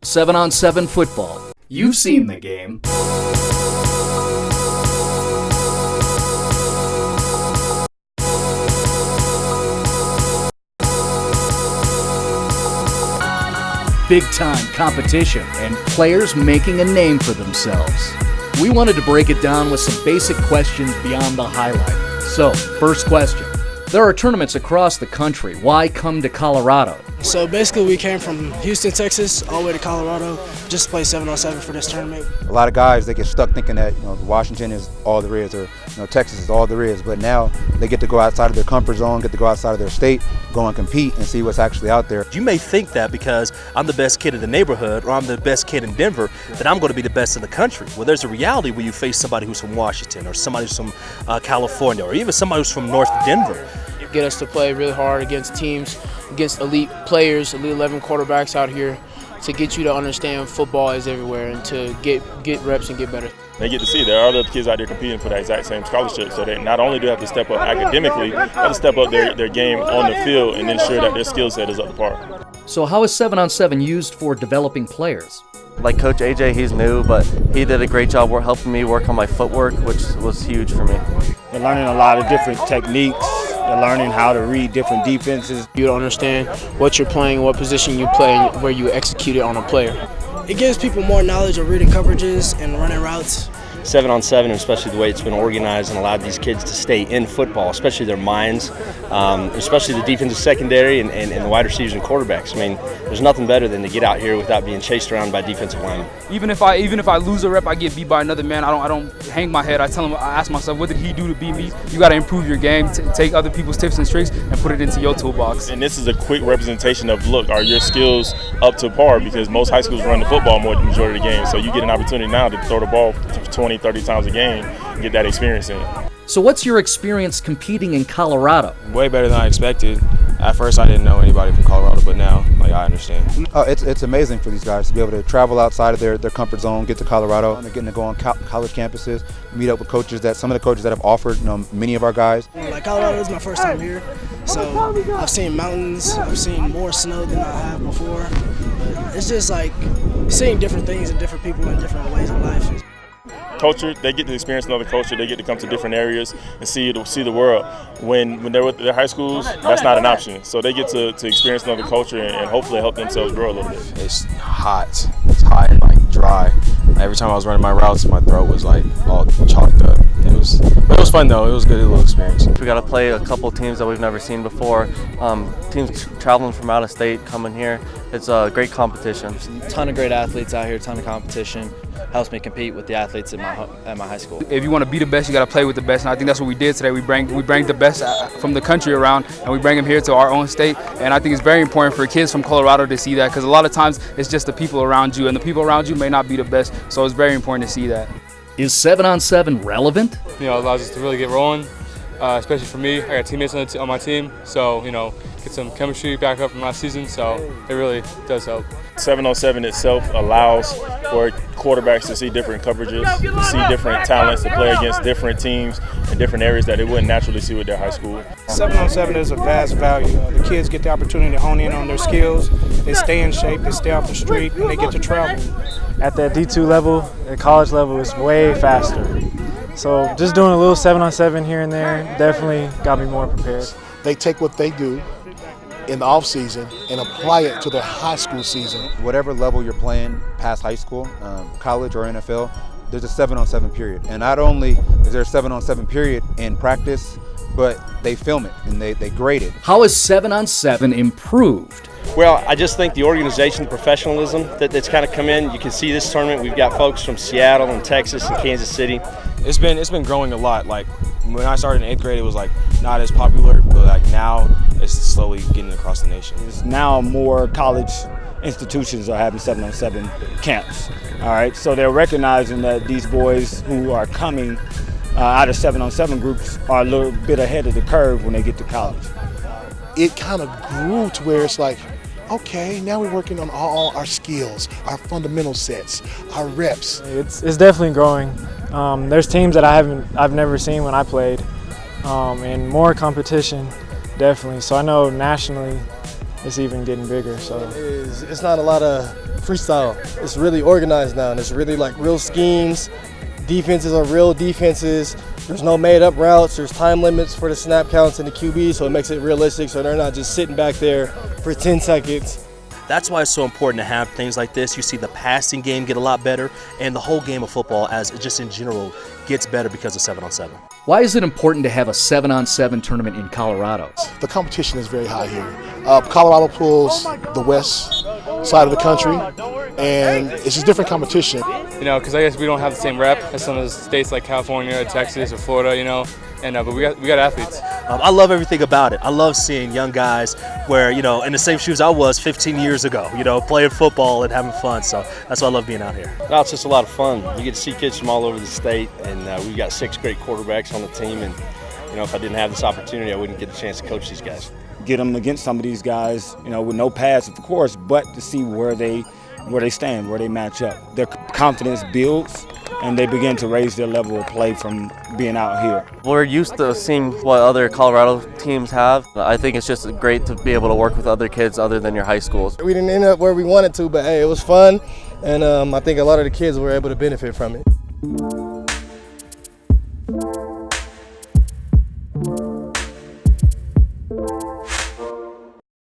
7-on-7 football. You've seen the game. Big-time competition and players making a name for themselves. We wanted to break it down with some basic questions beyond the highlight. So, first question. There are tournaments across the country. Why come to Colorado? So basically we came from Houston, Texas, all the way to Colorado just to play 7-on-7 for this tournament. A lot of guys, they get stuck thinking that, Washington is all there is, or, Texas is all there is. But now they get to go outside of their comfort zone, get to go outside of their state, go and compete and see what's actually out there. You may think that because I'm the best kid in the neighborhood or I'm the best kid in Denver, that I'm going to be the best in the country. Well, there's a reality where you face somebody who's from Washington or somebody who's from California or even somebody who's from North Denver. Get us to play really hard against teams, against elite players, elite 11 quarterbacks out here, to get you to understand football is everywhere and to get reps and get better. They get to see there are other kids out there competing for that exact same scholarship, so they not only do have to step up academically, they have to step up their game on the field and ensure that their skill set is up to par. So how is 7-on-7 used for developing players? Like Coach AJ, he's new, but he did a great job helping me work on my footwork, which was huge for me. They're learning a lot of different techniques. They're learning how to read different defenses. You don't understand what you're playing, what position you play, and where you execute it on a player. It gives people more knowledge of reading coverages and running routes. 7-on-7, especially the way it's been organized and allowed these kids to stay in football, especially their minds, especially the defensive secondary and the wide receivers and quarterbacks. I mean, there's nothing better than to get out here without being chased around by defensive linemen. Even if I lose a rep, I get beat by another man. I don't hang my head. I ask myself, what did he do to beat me? You got to improve your game, take other people's tips and tricks, and put it into your toolbox. And this is a quick representation of, look, are your skills up to par? Because most high schools run the football more than the majority of the game. So you get an opportunity now to throw the ball 20, 30 times a game and get that experience in. So what's your experience competing in Colorado? Way better than I expected. At first I didn't know anybody from Colorado, but now I understand. It's amazing for these guys to be able to travel outside of their comfort zone, get to Colorado, and they're getting to go on college campuses, meet up with coaches some of the coaches that have offered many of our guys. Like Colorado is my first time here, so I've seen mountains, I've seen more snow than I have before. But it's just like seeing different things and different people in different ways of life. Culture, they get to experience another culture, they get to come to different areas and see the world. When they're with their high schools, that's not an option. So they get to experience another culture and hopefully help themselves grow a little bit. It's hot and dry. Every time I was running my routes, my throat was all chalked up. It was fun though. It was a good little experience. We got to play a couple teams that we've never seen before. Teams traveling from out of state coming here. It's a great competition. A ton of great athletes out here, a ton of competition. Helps me compete with the athletes at my high school. If you want to be the best, you got to play with the best, and I think that's what we did today. We bring the best from the country around, and we bring them here to our own state. And I think it's very important for kids from Colorado to see that, because a lot of times it's just the people around you, and the people around you may not be the best. So it's very important to see that. Is 7-on-7 relevant? It allows us to really get rolling, especially for me. I got teammates on my team, so get some chemistry back up from last season. So it really does help. 7-on-7 itself allows for quarterbacks to see different coverages, to see different talents, to play against different teams in different areas that they wouldn't naturally see with their high school. 7-on-7 is a vast value. The kids get the opportunity to hone in on their skills, they stay in shape, they stay off the street, and they get to travel. At that D2 level, at college level, it's way faster. So just doing a little 7-on-7 here and there definitely got me more prepared. They take what they do in the off season and apply it to their high school season. Whatever level you're playing past high school, college or NFL, there's a 7-on-7 period. And not only is there a 7-on-7 period in practice, but they film it and they grade it. How is 7-on-7 improved? Well, I just think the organization, the professionalism that's kind of come in. You can see this tournament, we've got folks from Seattle and Texas and Kansas City. It's been growing a lot. Like when I started in 8th grade, it was not as popular, but now it's slowly getting across the nation. Now more college institutions are having 7-on-7 camps. All right, so they're recognizing that these boys who are coming out of 7-on-7 groups are a little bit ahead of the curve when they get to college. It kind of grew to where it's like, okay, now we're working on all our skills, our fundamental sets, our reps. It's definitely growing. There's teams that I've never seen when I played, and more competition, definitely. So I know nationally it's even getting bigger. So it's not a lot of freestyle. It's really organized now, and it's really like real schemes. Defenses are real defenses. There's no made-up routes. There's time limits for the snap counts and the QB, so it makes it realistic, so they're not just sitting back there for 10 seconds. That's why it's so important to have things like this. You see the passing game get a lot better, and the whole game of football, as just in general, gets better because of 7-on-7. Why is it important to have a 7-on-7 tournament in Colorado? The competition is very high here. Colorado pulls the west side of the country, and it's just different competition. You know, because I guess we don't have the same rep as some of the states like California, or Texas, or Florida. You know, and but we got athletes. I love everything about it. I love seeing young guys where, you know, in the same shoes I was 15 years ago, you know, playing football and having fun. So that's why I love being out here. No, it's just a lot of fun. You get to see kids from all over the state, and we've got 6 great quarterbacks on the team. And, you know, if I didn't have this opportunity, I wouldn't get the chance to coach these guys. Get them against some of these guys, you know, with no pads, of course, but to see where they stand, where they match up. Their confidence builds, and they begin to raise their level of play from being out here. We're used to seeing what other Colorado teams have. I think it's just great to be able to work with other kids other than your high schools. We didn't end up where we wanted to, but hey, it was fun, and I think a lot of the kids were able to benefit from it.